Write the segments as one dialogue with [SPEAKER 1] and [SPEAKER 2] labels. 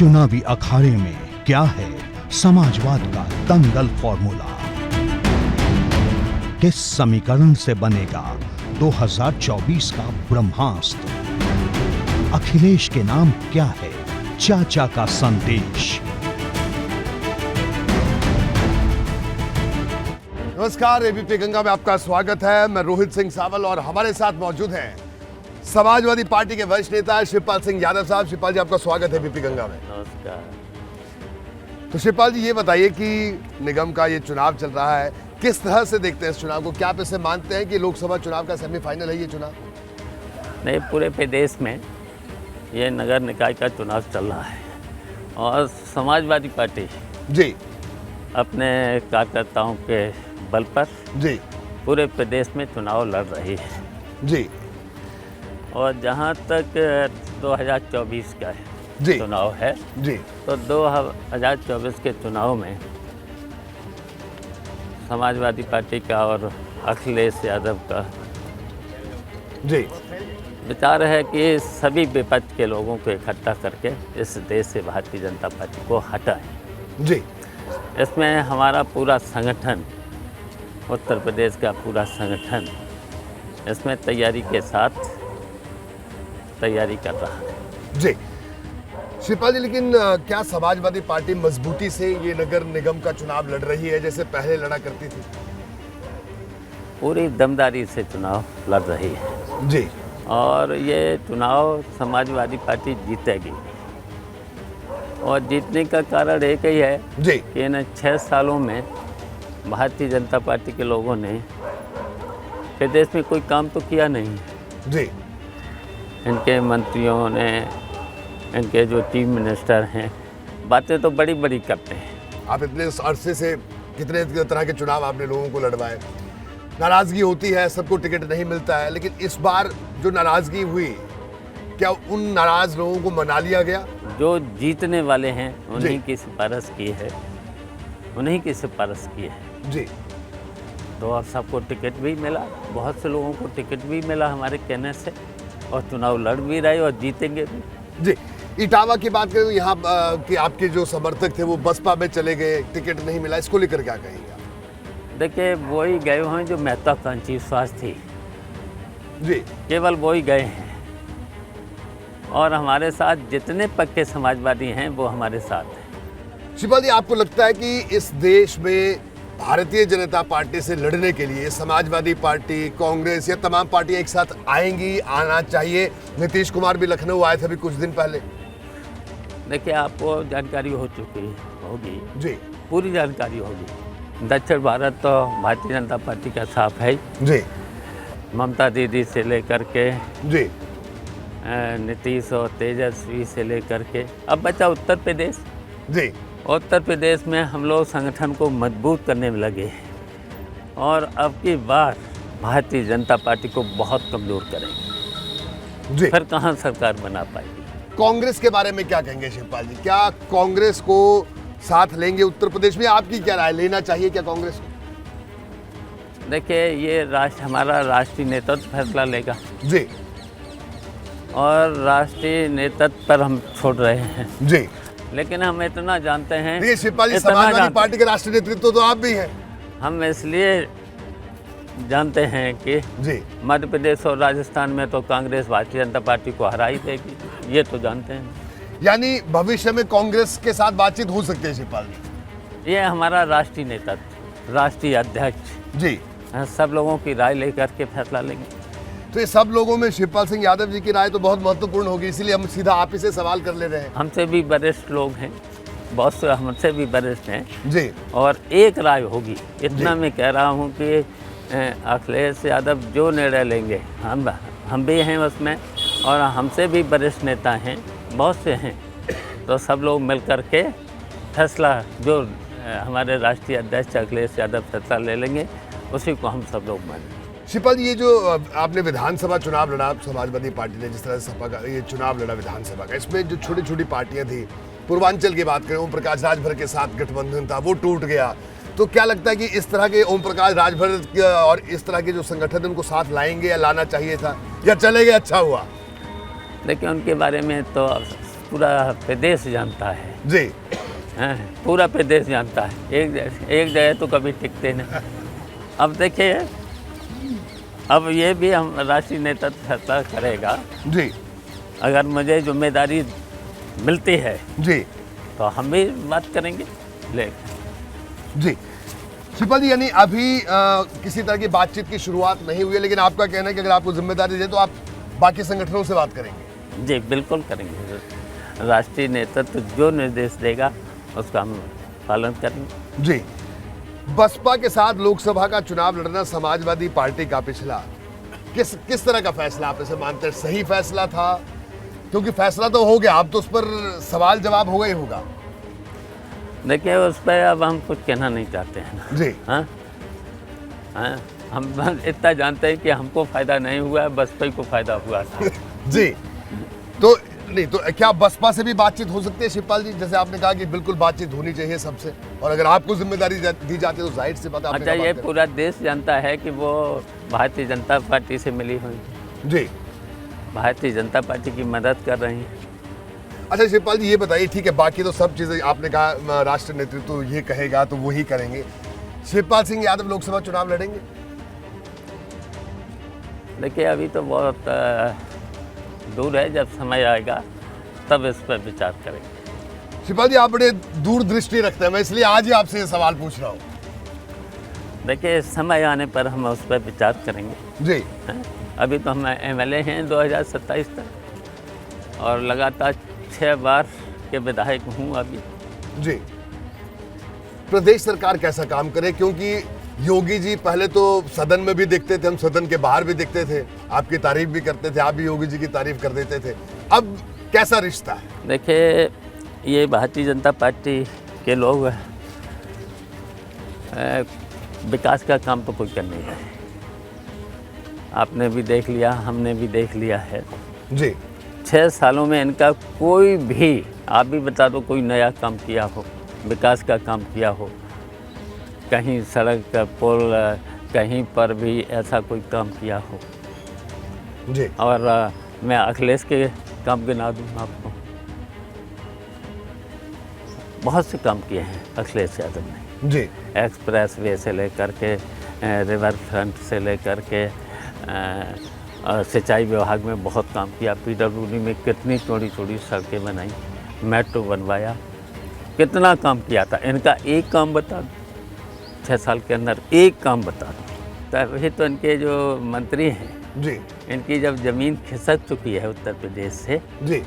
[SPEAKER 1] चुनावी अखाड़े में क्या है समाजवाद का दंगल फॉर्मूला? किस समीकरण से बनेगा 2024 का ब्रह्मास्त्र? अखिलेश के नाम क्या है चाचा का संदेश?
[SPEAKER 2] नमस्कार, एबीपी गंगा में आपका स्वागत है। मैं रोहित सिंह सावल और हमारे साथ मौजूद हैं समाजवादी पार्टी के वरिष्ठ नेता शिवपाल सिंह यादव साहब। शिवपाल जी, आपका स्वागत है एबीपी गंगा में।
[SPEAKER 3] नमस्कार।
[SPEAKER 2] तो शिवपाल जी, ये बताइए कि निगम का ये चुनाव चल रहा है, किस तरह से देखते हैं इस चुनाव को? क्या आप इसे मानते हैं कि लोकसभा चुनाव का सेमीफाइनल है ये चुनाव?
[SPEAKER 3] नहीं, पूरे प्रदेश में ये नगर निकाय का चुनाव चल रहा है और समाजवादी पार्टी
[SPEAKER 2] जी
[SPEAKER 3] अपने कार्यकर्ताओं के बल पर
[SPEAKER 2] जी
[SPEAKER 3] पूरे प्रदेश में चुनाव लड़ रही है।
[SPEAKER 2] जी
[SPEAKER 3] और जहाँ तक 2024 का
[SPEAKER 2] जी
[SPEAKER 3] चुनाव है,
[SPEAKER 2] जी
[SPEAKER 3] तो 2024 के चुनाव में समाजवादी पार्टी का और अखिलेश यादव का
[SPEAKER 2] जी
[SPEAKER 3] विचार है कि सभी विपक्ष के लोगों को इकट्ठा करके इस देश से भारतीय जनता पार्टी को हटाएं।
[SPEAKER 2] जी
[SPEAKER 3] इसमें हमारा पूरा संगठन, उत्तर प्रदेश का पूरा संगठन इसमें तैयारी के साथ तैयारी कर रहा है।
[SPEAKER 2] जी शिवपाल जी, लेकिन क्या समाजवादी पार्टी मजबूती से ये नगर निगम का चुनाव लड़ रही है जैसे पहले लड़ा करती थी?
[SPEAKER 3] पूरी दमदारी से चुनाव लड़ रही है
[SPEAKER 2] जी
[SPEAKER 3] और ये चुनाव समाजवादी पार्टी जीतेगी। और जीतने का कारण एक ही है
[SPEAKER 2] जी
[SPEAKER 3] कि इन 6 सालों में भारतीय जनता पार्टी के लोगों ने प्रदेश में कोई काम तो किया नहीं है।
[SPEAKER 2] जी
[SPEAKER 3] इनके मंत्रियों ने, इनके जो चीफ मिनिस्टर हैं, बातें तो बड़ी बड़ी करते हैं।
[SPEAKER 2] आप इतने अरसे से कितने तरह के चुनाव आपने लोगों को लड़वाए, नाराजगी होती है, सबको टिकट नहीं मिलता है, लेकिन इस बार जो नाराजगी हुई, क्या उन नाराज लोगों को मना लिया गया?
[SPEAKER 3] जो जीतने वाले हैं उन्हीं की सिफारिश की है, उन्हीं की सिफारिश की है।
[SPEAKER 2] जी
[SPEAKER 3] तो अब सबको टिकट भी मिला, बहुत से लोगों को टिकट भी मिला हमारे कहने से, और चुनाव लड़ भी रहे और जीतेंगे भी।
[SPEAKER 2] जी इटावा की बात करें तो यहाँ कि आपके जो समर्थक थे वो बसपा में चले गए, टिकट नहीं मिला, इसको लेकर क्या कहेंगे आप?
[SPEAKER 3] देखिए, वही गए हुए हैं जो महत्वाकांक्षी स्वास्थ्य थी,
[SPEAKER 2] जी
[SPEAKER 3] केवल वही गए हैं। और हमारे साथ जितने पक्के समाजवादी हैं वो हमारे साथ हैं।
[SPEAKER 2] शिवपाल जी, आपको लगता है कि इस देश में भारतीय जनता पार्टी से लड़ने के लिए समाजवादी पार्टी, कांग्रेस या तमाम पार्टियां एक साथ आएंगी, आना चाहिए? नीतीश कुमार भी लखनऊ आए थे अभी कुछ दिन पहले।
[SPEAKER 3] देखिए, आपको जानकारी हो चुकी होगी,
[SPEAKER 2] जी
[SPEAKER 3] पूरी जानकारी होगी। दक्षिण भारत तो भारतीय जनता पार्टी का साफ है।
[SPEAKER 2] जी
[SPEAKER 3] ममता दीदी से लेकर के
[SPEAKER 2] जी
[SPEAKER 3] नीतीश और तेजस्वी से लेकर के अब बचा उत्तर प्रदेश।
[SPEAKER 2] जी
[SPEAKER 3] उत्तर प्रदेश में हम लोग संगठन को मजबूत करने में लगे हैं और अब की बार भारतीय जनता पार्टी को बहुत कमज़ोर करेंगे।
[SPEAKER 2] जी
[SPEAKER 3] फिर कहाँ सरकार बना पाएगी?
[SPEAKER 2] कांग्रेस के बारे में क्या कहेंगे शिवपाल जी? क्या कांग्रेस को साथ लेंगे उत्तर प्रदेश में? आपकी क्या राय, लेना चाहिए क्या कांग्रेस को?
[SPEAKER 3] देखिए, ये हमारा राष्ट्रीय नेतृत्व फैसला लेगा
[SPEAKER 2] जी
[SPEAKER 3] और राष्ट्रीय नेतृत्व पर हम छोड़ रहे हैं।
[SPEAKER 2] जी
[SPEAKER 3] लेकिन हम इतना जानते हैं,
[SPEAKER 2] देखिए शिवपाल जी,
[SPEAKER 3] इतना
[SPEAKER 2] समाजवादी
[SPEAKER 3] जानते
[SPEAKER 2] पार्टी के राष्ट्रीय नेतृत्व तो आप भी हैं।
[SPEAKER 3] हम इसलिए जानते हैं कि
[SPEAKER 2] जी
[SPEAKER 3] मध्य प्रदेश और राजस्थान में तो कांग्रेस भारतीय जनता पार्टी को हरा ही देगी, ये तो जानते हैं।
[SPEAKER 2] यानी भविष्य में कांग्रेस के साथ बातचीत हो सकती है शिवपाल जी?
[SPEAKER 3] ये हमारा राष्ट्रीय नेतृत्व, राष्ट्रीय अध्यक्ष
[SPEAKER 2] जी
[SPEAKER 3] सब लोगों की राय लेकर के फैसला लेंगे।
[SPEAKER 2] तो ये सब लोगों में शिवपाल सिंह यादव जी की राय तो बहुत महत्वपूर्ण होगी, इसीलिए हम सीधा आप ही से सवाल कर ले रहे हैं।
[SPEAKER 3] हमसे भी वरिष्ठ लोग हैं, बहुत से हमसे भी वरिष्ठ हैं
[SPEAKER 2] जी
[SPEAKER 3] और एक राय होगी, इतना मैं कह रहा हूँ कि अखिलेश यादव जो निर्णय लेंगे हम भी हैं उसमें, और हमसे भी वरिष्ठ नेता हैं, बहुत से हैं, तो सब लोग मिल कर के फैसला, जो हमारे राष्ट्रीय अध्यक्ष अखिलेश यादव फैसला ले लेंगे, उसी को हम सब लोग मानेंगे।
[SPEAKER 2] शिवपाल जी, ये जो आपने विधानसभा चुनाव लड़ा समाजवादी पार्टी ने, जिस तरह से सपा का ये चुनाव लड़ा विधानसभा का, इसमें जो छोटी छोटी पार्टियां थी, पूर्वांचल की बात करें, ओम प्रकाश राजभर के साथ गठबंधन था, वो टूट गया। तो क्या लगता है कि इस तरह के ओम प्रकाश राजभर और इस तरह के जो संगठन उनको साथ लाएंगे या लाना चाहिए था, या चले गए अच्छा हुआ?
[SPEAKER 3] देखिए, उनके बारे में तो पूरा प्रदेश जानता है।
[SPEAKER 2] जी
[SPEAKER 3] हैं, पूरा प्रदेश जानता है। एक जगह तो कभी टिकते नहीं। अब देखिए, अब ये भी हम राष्ट्रीय नेतृत्व फैसला करेगा।
[SPEAKER 2] जी
[SPEAKER 3] अगर मुझे जिम्मेदारी मिलती है
[SPEAKER 2] जी
[SPEAKER 3] तो हम भी बात करेंगे। ले
[SPEAKER 2] जी शिवपाल जी, यानी अभी किसी तरह की बातचीत की शुरुआत नहीं हुई है, लेकिन आपका कहना है कि अगर आपको जिम्मेदारी दे तो आप बाकी संगठनों से बात करेंगे।
[SPEAKER 3] जी बिल्कुल करेंगे। राष्ट्रीय नेतृत्व जो निर्देश देगा उसका हम पालन करेंगे।
[SPEAKER 2] जी, बसपा के साथ लोकसभा का चुनाव लड़ना समाजवादी पार्टी का पिछला किस तरह का फैसला आप इसे मानते हैं? सही फैसला था? क्योंकि फैसला तो हो गया, अब तो उस पर सवाल जवाब होगा ही होगा।
[SPEAKER 3] देखिए, उस पर अब हम कुछ कहना नहीं चाहते हैं ना।
[SPEAKER 2] जी
[SPEAKER 3] हाँ हाँ, हम इतना जानते हैं कि हमको फायदा नहीं हुआ है, बसपा को फायदा हुआ था।
[SPEAKER 2] जी, तो नहीं तो क्या बसपा से भी बातचीत हो सकती है शिवपाल जी? जैसे आपने कहा कि बिल्कुल बातचीत होनी चाहिए सबसे, और अगर आपको जिम्मेदारी दी जाती है तो जाहिर सी बात है।
[SPEAKER 3] अच्छा, ये पूरा देश जानता है कि वो भारतीय जनता पार्टी से मिली हुई,
[SPEAKER 2] जी
[SPEAKER 3] भारतीय जनता पार्टी की मदद कर रही हैं।
[SPEAKER 2] अच्छा शिवपाल जी, ये बताइए, ठीक है, बाकी तो सब चीज़ें आपने कहा राष्ट्रीय नेतृत्व ये कहेगा तो वही करेंगे। शिवपाल सिंह यादव लोकसभा चुनाव लड़ेंगे?
[SPEAKER 3] देखिए, अभी तो बहुत दूर है, जब समय आएगा तब इस पर विचार करेंगे।
[SPEAKER 2] शिवपाल जी, आप बड़े दूरदृष्टि रखते हैं, मैं इसलिए आज ही आपसे ये सवाल पूछ रहा हूँ।
[SPEAKER 3] देखिए, समय आने पर हम उस पर विचार करेंगे।
[SPEAKER 2] जी
[SPEAKER 3] हैं? अभी तो हम MLA हैं 2027 तक, और लगातार 6 बार के विधायक हूँ अभी।
[SPEAKER 2] जी, प्रदेश सरकार कैसा काम करे? क्योंकि योगी जी पहले तो सदन में भी देखते थे, हम सदन के बाहर भी देखते थे, आपकी तारीफ भी करते थे, आप भी योगी जी की तारीफ कर देते थे। अब कैसा रिश्ता है?
[SPEAKER 3] देखिए, ये भारतीय जनता पार्टी के लोग विकास का काम तो कोई कर नहीं रहे। आपने भी देख लिया, हमने भी देख लिया है।
[SPEAKER 2] जी
[SPEAKER 3] 6 सालों में इनका कोई भी, आप भी बता दो, कोई नया काम किया हो, विकास का काम किया हो, कहीं सड़क का पुल, कहीं पर भी ऐसा कोई काम किया हो।
[SPEAKER 2] जी
[SPEAKER 3] और मैं अखिलेश के काम गिना दूँ आपको, बहुत से काम किए हैं अखिलेश यादव ने।
[SPEAKER 2] जी
[SPEAKER 3] एक्सप्रेस वे से लेकर के रिवर फ्रंट से लेकर के सिंचाई विभाग में बहुत काम किया। PWD में कितनी चौड़ी चौड़ी सड़कें बनाई, मेट्रो बनवाया, कितना काम किया था। इनका एक काम बता दो, 6 साल के अंदर एक काम बता दो। तभी तो इनके जो मंत्री हैं,
[SPEAKER 2] जी
[SPEAKER 3] इनकी जब ज़मीन खिसक चुकी है उत्तर प्रदेश से,
[SPEAKER 2] जी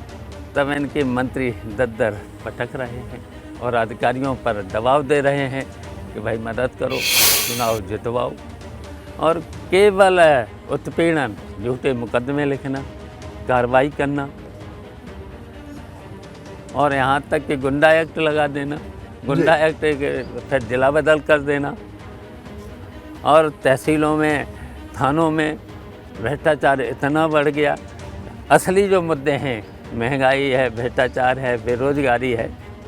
[SPEAKER 3] तब इनके मंत्री दर भटक रहे हैं और अधिकारियों पर दबाव दे रहे हैं कि भाई मदद करो, चुनाव जितवाओ, और केवल उत्पीड़न, झूठे मुकदमे लिखना, कार्रवाई करना, और यहाँ तक कि गुंडा एक्ट लगा देना, गुंडा एक्ट फिर जिला बदल कर देना, और तहसीलों में, थानों में भ्रष्टाचार इतना बढ़ गया। असली जो मुद्दे हैं, महंगाई है, भ्रष्टाचार है, बेरोजगारी है,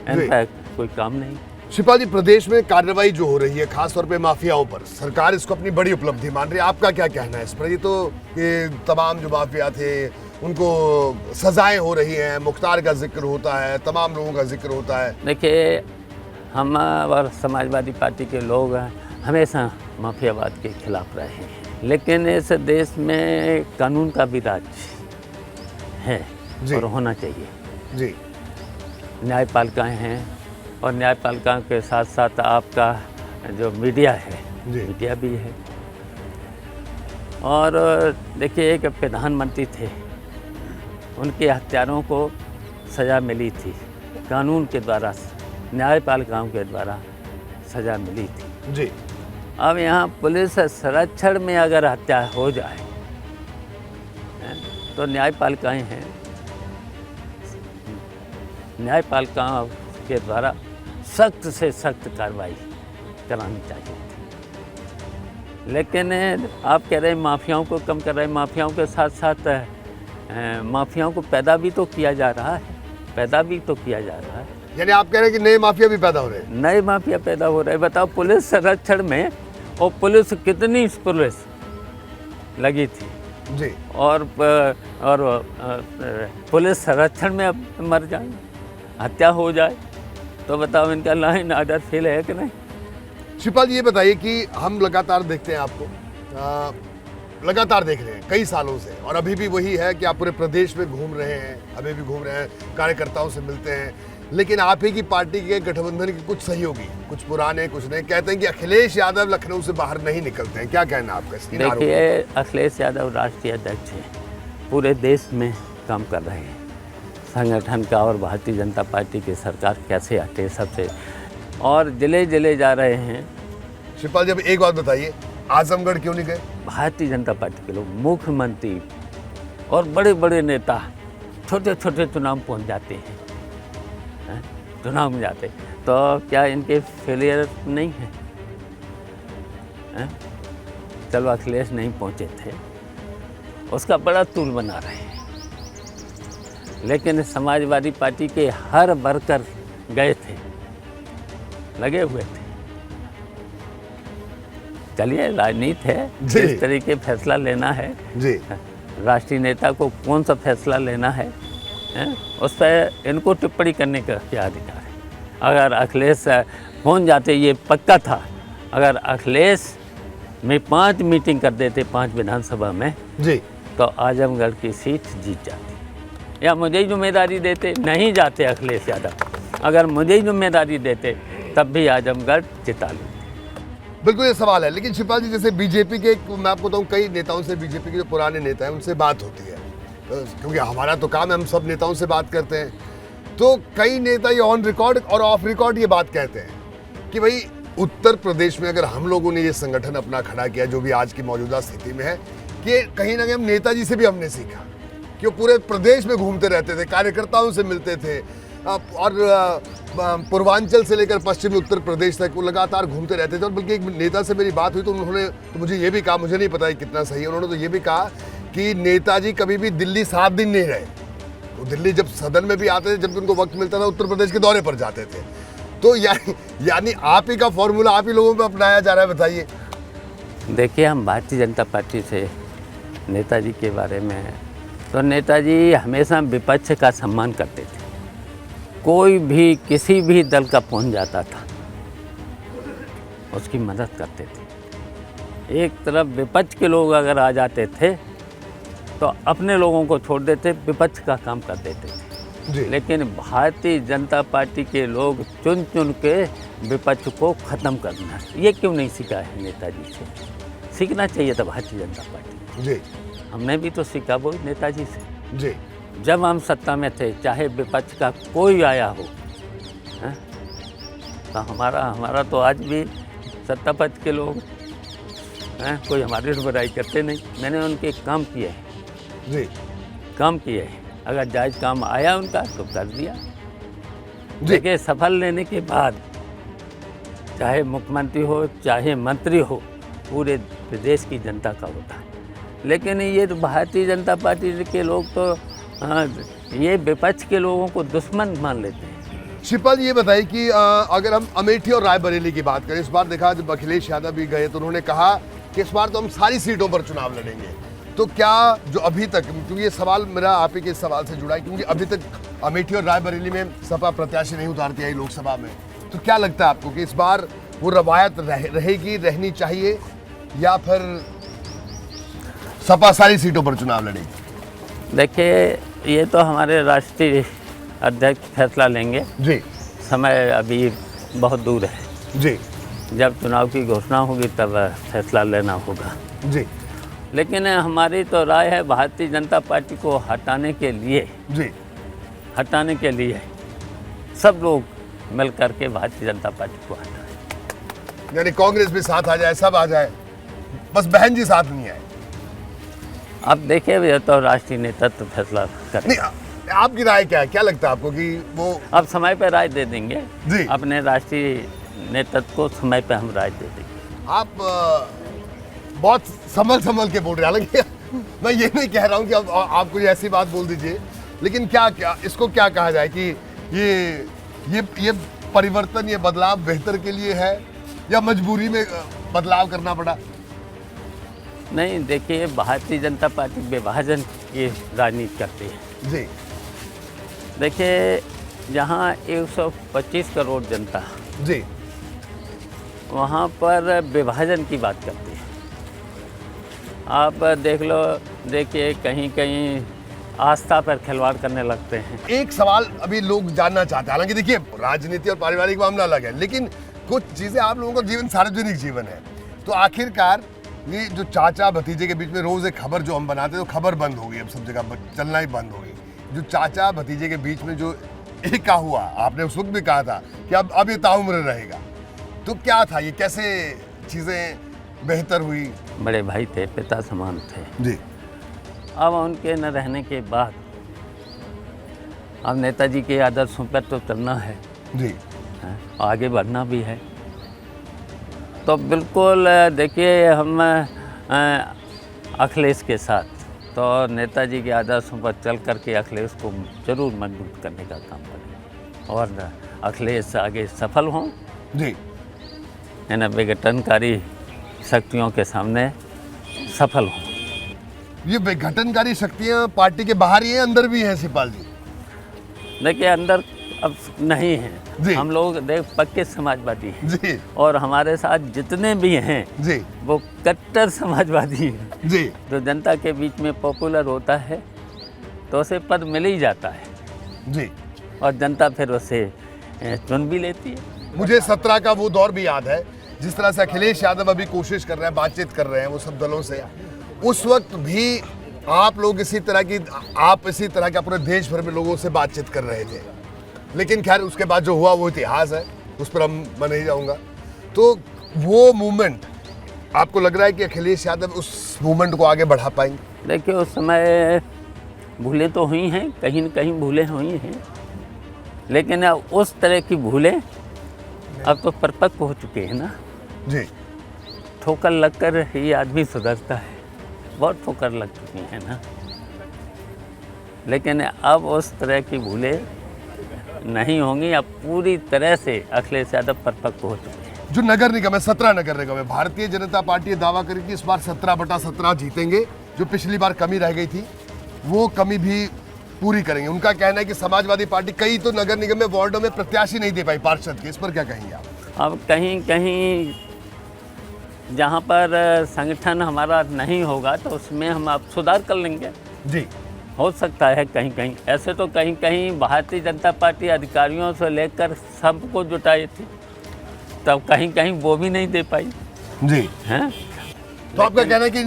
[SPEAKER 3] इन पर कोई काम नहीं।
[SPEAKER 2] शिवपाल जी, प्रदेश में कार्रवाई जो हो रही है खासतौर पे माफियाओं पर, सरकार इसको अपनी बड़ी उपलब्धि मान रही है, आपका क्या कहना है इस पर? ये तो ये तमाम जो माफिया थे उनको सजाएं हो रही हैं, मुख्तार का जिक्र होता है, तमाम लोगों का जिक्र होता है।
[SPEAKER 3] देखिए, हम और समाजवादी पार्टी के लोग हमेशा माफियावाद के खिलाफ रहे हैं, लेकिन इस देश में कानून का भी राज है और होना चाहिए।
[SPEAKER 2] जी
[SPEAKER 3] न्यायपालिकाएं हैं, और न्यायपालिका के साथ साथ आपका जो मीडिया है, मीडिया भी है। और देखिए, एक प्रधानमंत्री थे, उनके हत्यारों को सज़ा मिली थी, कानून के द्वारा, न्यायपालिकाओं के द्वारा सज़ा मिली थी।
[SPEAKER 2] जी
[SPEAKER 3] अब यहाँ पुलिस संरक्षण में अगर हत्या हो जाए तो न्यायपालिकाएं हैं, न्यायपालिकाओं के द्वारा सख्त से सख्त कार्रवाई करानी चाहिए थी। लेकिन आप कह रहे हैं माफियाओं को कम कर रहे हैं, माफियाओं के साथ साथ माफियाओं को पैदा भी तो किया जा रहा है, पैदा भी तो किया जा रहा है।
[SPEAKER 2] यानी आप कह रहे हैं कि नए माफिया भी पैदा हो रहे हैं?
[SPEAKER 3] नए माफिया पैदा हो रहे हैं। बताओ, पुलिस संरक्षण में, और पुलिस कितनी पुलिस लगी थी,
[SPEAKER 2] जी
[SPEAKER 3] और पुलिस संरक्षण में अब मर जाए, हत्या हो जाए, तो बताओ इनका लाइन आर्डर फेल है कि नहीं।
[SPEAKER 2] शिवपाल जी ये बताइए कि हम लगातार देखते हैं आपको, लगातार देख रहे हैं कई सालों से, और अभी भी वही है कि आप पूरे प्रदेश में घूम रहे हैं, अभी भी घूम रहे हैं, कार्यकर्ताओं से मिलते हैं, लेकिन आप ही की पार्टी के गठबंधन के कुछ सहयोगी, कुछ पुराने कुछ नए, कहते हैं कि अखिलेश यादव लखनऊ से बाहर नहीं निकलते हैं। क्या कहना है आपका इसकी?
[SPEAKER 3] देखिए, अखिलेश यादव राष्ट्रीय अध्यक्ष हैं, पूरे देश में काम कर रहे हैं, संगठन का और भारतीय जनता पार्टी की सरकार कैसे हटे सबसे, और जिले जिले जा रहे हैं।
[SPEAKER 2] शिवपाल जी अब एक बात बताइए, आजमगढ़ क्यों नहीं गए?
[SPEAKER 3] भारतीय जनता पार्टी के लोग, मुख्यमंत्री और बड़े बड़े नेता छोटे छोटे चुनाव पहुंच जाते हैं, चुनाव में जाते, तो क्या इनके फेलियर नहीं है? चलो अखिलेश नहीं पहुंचे थे, उसका बड़ा तूल बना रहे हैं, लेकिन समाजवादी पार्टी के हर वर्कर गए थे, लगे हुए थे। चलिए, राजनीति है, जिस तरीके फैसला लेना है
[SPEAKER 2] जी,
[SPEAKER 3] राष्ट्रीय नेता को कौन सा फैसला लेना है, उस पर इनको टिप्पणी करने का क्या अधिकार है। अगर अखिलेश पहुंच जाते, ये पक्का था, अगर अखिलेश में 5 मीटिंग कर देते 5 विधानसभा में
[SPEAKER 2] जी,
[SPEAKER 3] तो आजमगढ़ की सीट जीत जाती। या मुझे ही जिम्मेदारी देते, नहीं जाते अखिलेश यादव, अगर मुझे ही जिम्मेदारी देते तब भी आजमगढ़ जिता लेते।
[SPEAKER 2] बिल्कुल ये सवाल है। लेकिन शिवपाल जी जैसे बीजेपी के, मैं आपको बताऊं, कई नेताओं से, बीजेपी के जो पुराने नेता हैं उनसे बात होती है, क्योंकि हमारा तो काम है, हम सब नेताओं से बात करते हैं, तो कई नेता ये ऑन रिकॉर्ड और ऑफ रिकॉर्ड ये बात कहते हैं कि भाई उत्तर प्रदेश में अगर हम लोगों ने ये संगठन अपना खड़ा किया जो भी आज की मौजूदा स्थिति में है, कि कहीं ना कहीं हम नेताजी से भी हमने सीखा कि वो पूरे प्रदेश में घूमते रहते थे, कार्यकर्ताओं से मिलते थे, और पूर्वांचल से लेकर पश्चिमी उत्तर प्रदेश तक वो लगातार घूमते रहते थे। और बल्कि एक नेता से मेरी बात हुई तो उन्होंने तो मुझे ये भी कहा, मुझे नहीं पता कितना सही है, उन्होंने तो ये भी कहा कि नेताजी कभी भी दिल्ली 7 दिन नहीं रहे, वो दिल्ली जब सदन में भी आते थे, जब भी उनको वक्त मिलता था उत्तर प्रदेश के दौरे पर जाते थे। तो यानी आप ही का फॉर्मूला आप ही लोगों में अपनाया जा रहा है, बताइए।
[SPEAKER 3] देखिए, हम भारतीय जनता पार्टी से नेताजी के बारे में, तो नेताजी हमेशा विपक्ष का सम्मान करते थे, कोई भी किसी भी दल का पहुंच जाता था उसकी मदद करते थे। एक तरफ विपक्ष के लोग अगर आ जाते थे तो अपने लोगों को छोड़ देते, विपक्ष का काम कर देते थे
[SPEAKER 2] जी।
[SPEAKER 3] लेकिन भारतीय जनता पार्टी के लोग चुन चुन के विपक्ष को ख़त्म करना, ये क्यों नहीं सीखा है नेताजी से? सीखना चाहिए था भारतीय जनता पार्टी
[SPEAKER 2] जी,
[SPEAKER 3] हमने भी तो सीखा वो नेताजी से।
[SPEAKER 2] जी,
[SPEAKER 3] जब हम सत्ता में थे, चाहे विपक्ष का कोई आया हो, तो हमारा तो आज भी सत्ता पक्ष के लोग कोई हमारी बुराई करते नहीं। मैंने उनके काम किए हैं
[SPEAKER 2] जी,
[SPEAKER 3] काम किए हैं, अगर जायज़ काम आया उनका तो कर दिया। देखिए, सफल लेने के बाद चाहे मुख्यमंत्री हो चाहे मंत्री हो, पूरे प्रदेश की जनता का होता है। लेकिन ये तो भारतीय जनता पार्टी के लोग तो ये विपक्ष के लोगों को दुश्मन मान लेते हैं।
[SPEAKER 2] शिवपाल ये बताइए कि अगर हम अमेठी और रायबरेली की बात करें, इस बार देखा जब अखिलेश यादव भी गए तो उन्होंने कहा कि इस बार तो हम सारी सीटों पर चुनाव लड़ेंगे। तो क्या जो अभी तक, क्योंकि ये सवाल मेरा आप ही के सवाल से जुड़ा है, क्योंकि अभी तक अमेठी और रायबरेली में सपा प्रत्याशी नहीं उतारती आई लोकसभा में, तो क्या लगता है आपको कि इस बार वो रवायत रहेगी, रहनी चाहिए, या फिर सपा सारी सीटों पर चुनाव लड़ेगी?
[SPEAKER 3] देखिए, ये तो हमारे राष्ट्रीय अध्यक्ष फैसला लेंगे
[SPEAKER 2] जी,
[SPEAKER 3] समय अभी बहुत दूर है
[SPEAKER 2] जी,
[SPEAKER 3] जब चुनाव की घोषणा होगी तब फैसला लेना होगा
[SPEAKER 2] जी,
[SPEAKER 3] लेकिन हमारी तो राय है भारतीय जनता पार्टी को हटाने के लिए सब लोग मिल करके भारतीय जनता पार्टी को हटाएं।
[SPEAKER 2] यानी कांग्रेस भी साथ आ जाए, सब आ जाए, बस बहन जी साथ नहीं आए।
[SPEAKER 3] अब देखिए, तो राष्ट्रीय नेतृत्व फैसला करें।
[SPEAKER 2] नहीं, आपकी राय क्या है? क्या लगता है आपको कि वो
[SPEAKER 3] अब समय पर राय दे देंगे
[SPEAKER 2] जी।
[SPEAKER 3] अपने राष्ट्रीय नेतृत्व को समय पर हम राय दे देंगे।
[SPEAKER 2] आप बहुत संभल के बोल रहे हैं, हालांकि मैं ये नहीं कह रहा हूँ कि आप कोई ऐसी बात बोल दीजिए, लेकिन क्या इसको क्या कहा जाए कि ये परिवर्तन, ये बदलाव बेहतर के लिए है या मजबूरी में बदलाव करना पड़ा?
[SPEAKER 3] नहीं, देखिए भारतीय जनता पार्टी विभाजन की राजनीति करती है।
[SPEAKER 2] जी
[SPEAKER 3] देखिए जहाँ 125 करोड़ जनता,
[SPEAKER 2] जी
[SPEAKER 3] वहाँ पर विभाजन की बात करती है। आप देख लो, देखिए कहीं कहीं आस्था पर खिलवाड़ करने लगते हैं।
[SPEAKER 2] एक सवाल अभी लोग जानना चाहते हैं, हालांकि देखिए राजनीति और पारिवारिक मामला अलग है, लेकिन कुछ चीजें आप लोगों का जीवन सार्वजनिक जीवन है, तो आखिरकार ये जो चाचा भतीजे के बीच में रोज एक खबर जो हम बनाते हैं, तो खबर बंद हो गई, अब सब जगह चलना ही बंद हो गई। जो चाचा भतीजे के बीच में जो एका हुआ, आपने उस वक्त भी कहा था कि अब ये ताउम्र रहेगा, तो क्या था ये, कैसे चीजें बेहतर हुई?
[SPEAKER 3] बड़े भाई थे, पिता समान थे।
[SPEAKER 2] जी
[SPEAKER 3] अब उनके न रहने के बाद अब नेताजी के आदर्शों पर तो चलना है,
[SPEAKER 2] जी
[SPEAKER 3] आगे बढ़ना भी है। तो बिल्कुल देखिए हम अखिलेश के साथ, तो नेताजी के आदर्शों पर चल करके अखिलेश को जरूर मजबूत करने का काम करेंगे और अखिलेश आगे सफल हों,
[SPEAKER 2] जी
[SPEAKER 3] इन विघटनकारी शक्तियों के सामने सफल हों।
[SPEAKER 2] ये विघटनकारी शक्तियां पार्टी के बाहर ही हैं, अंदर भी हैं शिवपाल जी?
[SPEAKER 3] देखिए अंदर अब नहीं है,
[SPEAKER 2] जी।
[SPEAKER 3] हम लोग देख पक्के समाजवादी हैं
[SPEAKER 2] जी
[SPEAKER 3] और हमारे साथ जितने भी हैं
[SPEAKER 2] जी
[SPEAKER 3] वो कट्टर समाजवादी हैं।
[SPEAKER 2] जी
[SPEAKER 3] जो जनता के बीच में पॉपुलर होता है तो उसे पद मिल ही जाता है
[SPEAKER 2] जी
[SPEAKER 3] और जनता फिर उसे चुन भी लेती है।
[SPEAKER 2] मुझे 17 का वो दौर भी याद है, जिस तरह से अखिलेश यादव अभी कोशिश कर रहे हैं, बातचीत कर रहे हैं वो सब दलों से, उस वक्त भी आप लोग इसी तरह के पूरे देश भर में लोगों से बातचीत कर रहे थे। लेकिन खैर उसके बाद जो हुआ वो इतिहास है, उस पर मैं नहीं जाऊंगा। तो वो मूवमेंट, आपको लग रहा है कि अखिलेश यादव उस मूवमेंट को आगे बढ़ा पाएंगे?
[SPEAKER 3] देखिए उस समय भूलें तो हुई हैं, कहीं न कहीं भूलें हुई हैं, लेकिन अब उस तरह की भूलें अब तो परिपक्व हो चुके हैं ना।
[SPEAKER 2] जी
[SPEAKER 3] ठोकर लगकर ही आदमी सुधरता है, बहुत ठोकर लग चुकी हैं ना, लेकिन अब उस तरह की भूलें नहीं होंगी। अब पूरी तरह से अखिलेश यादव परिपक्व हो चुके हैं।
[SPEAKER 2] जो नगर निगम है, 17 नगर निगम है, भारतीय जनता पार्टी ये दावा करेगी इस बार 17/17 जीतेंगे। जो पिछली बार कमी रह गई थी वो कमी भी पूरी करेंगे। उनका कहना है कि समाजवादी पार्टी कई तो नगर निगम में वार्डों में प्रत्याशी नहीं दे पाई पार्षद के, इस पर क्या कहेंगे आप?
[SPEAKER 3] अब कहीं कहीं जहाँ पर संगठन हमारा नहीं होगा तो उसमें हम आप सुधार कर लेंगे।
[SPEAKER 2] जी
[SPEAKER 3] हो सकता है कहीं कहीं, ऐसे तो कहीं कहीं भारतीय जनता पार्टी अधिकारियों से लेकर सबको जुटाई थी, तब कहीं कहीं वो भी नहीं दे पाई
[SPEAKER 2] जी
[SPEAKER 3] हैं।
[SPEAKER 2] तो आपका कहना है कि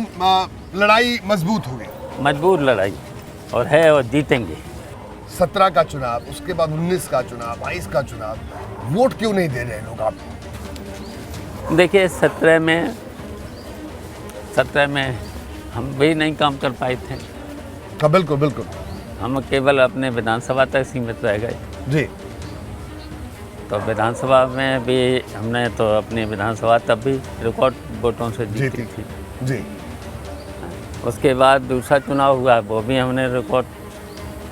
[SPEAKER 2] लड़ाई मजबूत होगी?
[SPEAKER 3] मजबूर लड़ाई और है और जीतेंगे।
[SPEAKER 2] 17 का चुनाव, उसके बाद 19 का चुनाव, 22 का चुनाव, वोट क्यों नहीं दे रहे लोग आपको?
[SPEAKER 3] देखिए 17 में हम भी नहीं काम कर पाए थे।
[SPEAKER 2] हाँ बिल्कुल बिल्कुल।
[SPEAKER 3] हम केवल अपने विधानसभा तक सीमित रह गए।
[SPEAKER 2] जी
[SPEAKER 3] तो विधानसभा में भी हमने तो अपनी विधानसभा तब भी रिकॉर्ड वोटों से जीती थी।
[SPEAKER 2] जी
[SPEAKER 3] उसके बाद दूसरा चुनाव हुआ, वो भी हमने रिकॉर्ड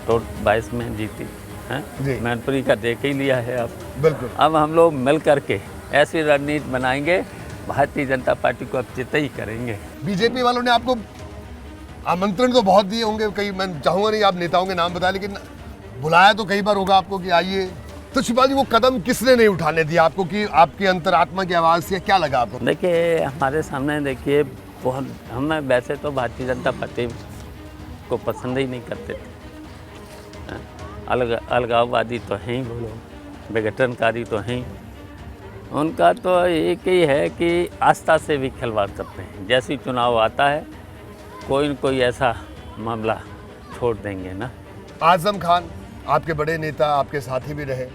[SPEAKER 3] 22 में जीती है।
[SPEAKER 2] जी।
[SPEAKER 3] मैनपुरी का देख ही लिया है अब।
[SPEAKER 2] बिल्कुल।
[SPEAKER 3] अब हम लोग मिल करके ऐसी रणनीति बनाएंगे, भारतीय जनता पार्टी को अब चिता ही करेंगे।
[SPEAKER 2] बीजेपी वालों ने आपको आमंत्रण तो बहुत दिए होंगे, कई, मैं चाहूँगा नहीं आप नेताओं के नाम बताएं, लेकिन बुलाया तो कई बार होगा आपको कि आइए, तो शिवपाल जी वो कदम किसने नहीं उठाने दिया आपको, कि आपकी अंतरात्मा की आवाज़ से क्या लगा आपको?
[SPEAKER 3] देखिए हमारे सामने देखिए बहुत, हम वैसे तो भारतीय जनता पार्टी को पसंद ही नहीं करते थे। अलगाववादी तो हैं ही वो लोग, विघटनकारी तो हैं ही। उनका तो एक ही है कि आस्था से भी खिलवाड़ करते हैं। जैसे ही चुनाव आता है कोई न कोई ऐसा मामला छोड़ देंगे ना।
[SPEAKER 2] आजम खान आपके बड़े नेता, आपके साथी भी रहे,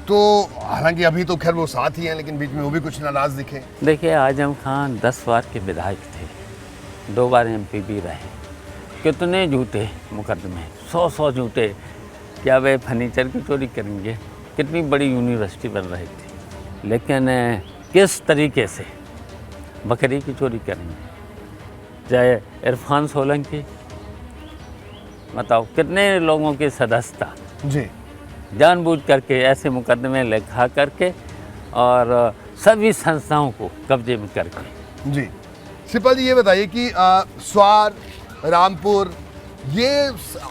[SPEAKER 2] तो हालांकि अभी तो खैर वो साथ ही हैं, लेकिन बीच में वो भी कुछ नाराज दिखे।
[SPEAKER 3] देखिए आजम खान 10 बार के विधायक थे, 2 बार MP भी रहे। कितने झूठे मुकदमे, 100 झूठे। क्या वे फर्नीचर की चोरी करेंगे? कितनी बड़ी यूनिवर्सिटी बन रही थी, लेकिन किस तरीके से बकरी की चोरी करेंगे? चाहे इरफान सोलंकी, बताओ कितने लोगों की सदस्यता
[SPEAKER 2] जी
[SPEAKER 3] जानबूझ करके ऐसे मुकदमे लिखा करके और सभी संस्थाओं को कब्जे में करके।
[SPEAKER 2] जी शिवपाल जी ये बताइए कि स्वार, रामपुर ये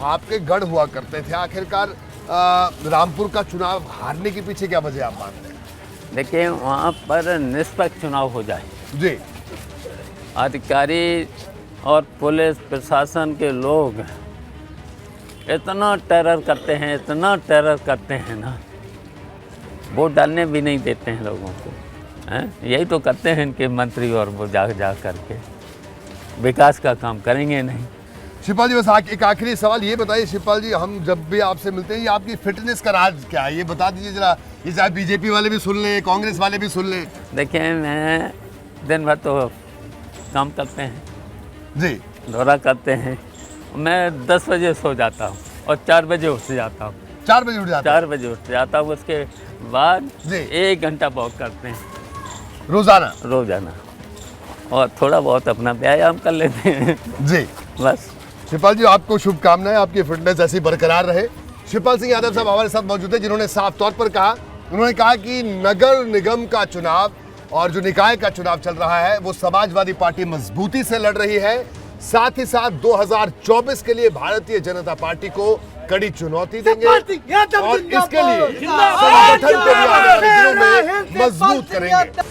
[SPEAKER 2] आपके गढ़ हुआ करते थे, आखिरकार रामपुर का चुनाव हारने के पीछे क्या वजह आप मानते हैं?
[SPEAKER 3] देखिए, वहाँ पर निष्पक्ष चुनाव हो जाए।
[SPEAKER 2] जी।
[SPEAKER 3] अधिकारी और पुलिस प्रशासन के लोग इतना टेरर करते हैं, इतना टेरर करते हैं ना, वोट डालने भी नहीं देते हैं लोगों को। हैं, यही तो करते हैं इनके मंत्री, और वो जा करके विकास का काम करेंगे नहीं।
[SPEAKER 2] शिवपाल जी बस एक आखिरी सवाल ये बताइए शिवपाल जी, हम जब भी आपसे मिलते हैं ये आपकी फिटनेस का राज क्या है, ये बता दीजिए जरा। ये चाहे बीजेपी वाले भी सुन लें, कांग्रेस वाले भी सुन लें।
[SPEAKER 3] देखिए, मैं दिन भर तो काम करते हैं
[SPEAKER 2] जी,
[SPEAKER 3] दौरा करते हैं। मैं 10 बजे सो जाता हूँ और 4 बजे उठ जाता हूँ।
[SPEAKER 2] 4 बजे उठ जाते हैं?
[SPEAKER 3] 4 बजे उठ जाता हूँ। उसके बाद
[SPEAKER 2] जी
[SPEAKER 3] 1 घंटा वॉक करते हैं रोजाना, और थोड़ा बहुत अपना व्यायाम कर लेते हैं।
[SPEAKER 2] जी
[SPEAKER 3] बस।
[SPEAKER 2] शिवपाल जी आपको शुभकामनाएं, आपकी फिटनेस ऐसी बरकरार रहे। शिवपाल सिंह यादव साहब हमारे साथ मौजूद है, जिन्होंने साफ तौर पर कहा, उन्होंने कहा कि नगर निगम का चुनाव और जो निकाय का चुनाव चल रहा है वो समाजवादी पार्टी मजबूती से लड़ रही है। साथ ही साथ 2024 के लिए भारतीय जनता पार्टी को कड़ी चुनौती देंगे और इसके लिए संगठन को भी आने वाले दिनों में मजबूत करेंगे।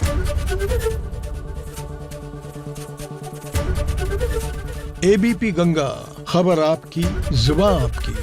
[SPEAKER 4] एबीपी गंगा, खबर आपकी, जुबान आपकी।